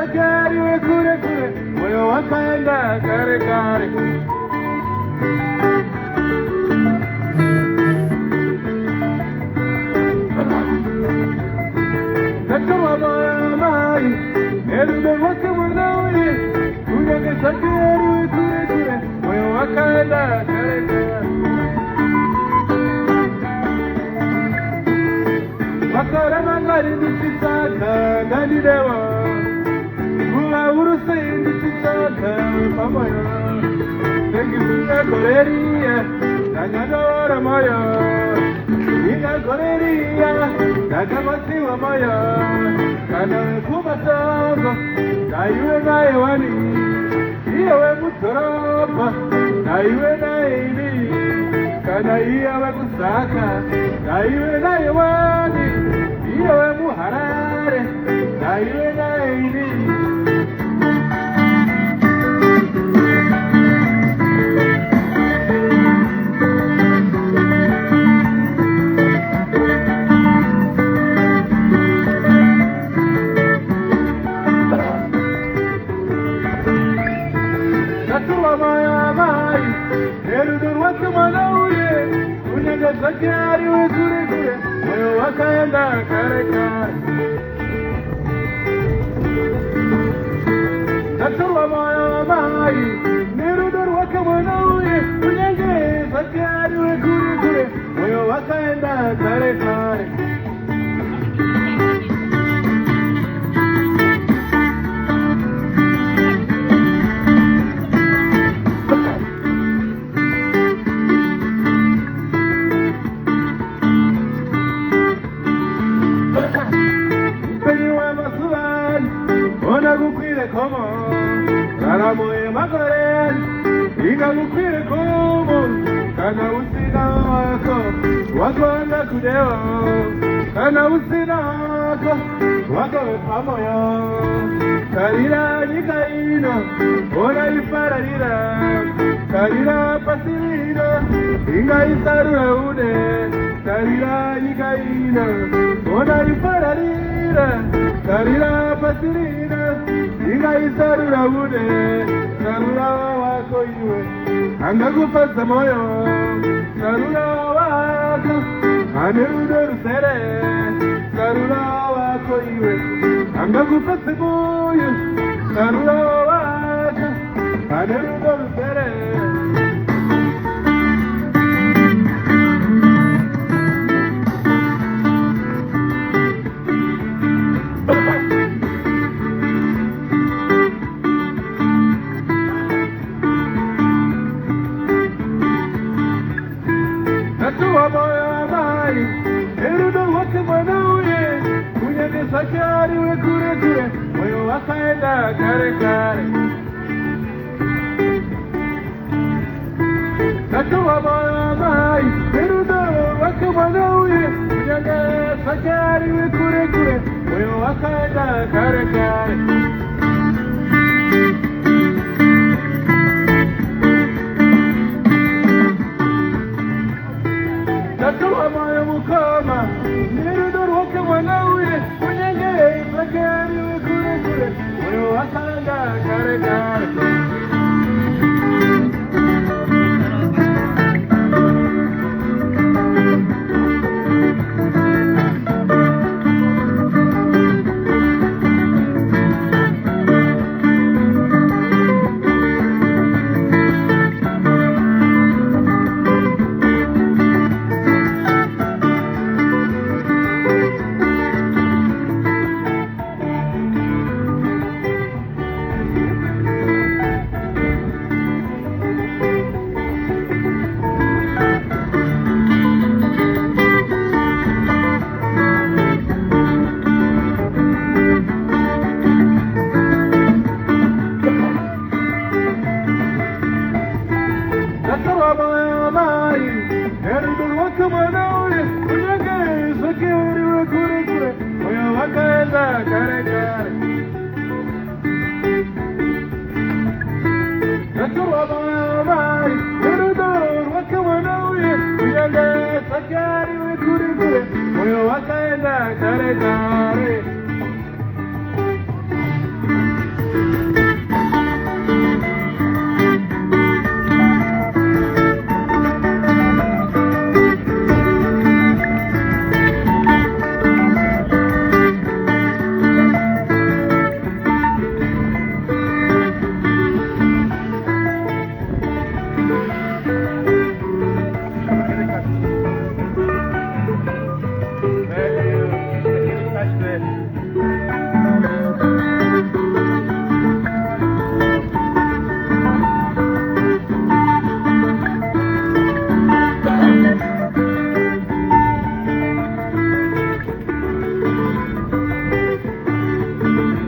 sakari we kure kure, moyo wakaenda kare kare. Nakama moyo mai, erudo wake mwanawe, unyange sakari we kure kure, moyo wakaenda kare kare. Makara mangari nisisaka gani dewa, ula urusa nisisaka pamoja. Tengisunga koreria, nanyadora moyo. Inga koreria, nagamasiwa moyo. Kana kubatongo, naiwe naiwani. Iwe mutoropa, naiwe naini. Kana iwe kusaka, naiwe naiwani. Iwe muharare, naiwe naini. Natuwa maya mai, erudur wake manaure, unyaga sakari we kure kure, moyo wakaenda kare kare. Natuwa maya mai, erudur wake manaure, unyaga sakari we kure kure, moyo wakaenda kare kare. Como para moe makoren ina mukire como kana usina wako anda kudeo kana usina wako pamoyo karira nikaino ora ipararira karira pasirino inga isarura ude karira nikaino ora ipararira karira pasirino inga isarura ude karura wako iwe angakupasa moyo karura wako anerudor sere karura wako iwe angakupasa moyo karura wako anerudor sere. Natuwa moyo mai, erudo wake manawe, unyange sakari we kure kure, moyo wakaenda kare kare. Natuwa moyo mai, erudo wake manawe, unyange sakari we kure kure, moyo wakaenda kare kare. Natuwa moyo mukoma, erudo wake manawe, unyange sakari we kure kure, moyo wakaenda kare kare. Sakari we kure kure, moyo wakaenda kare kare.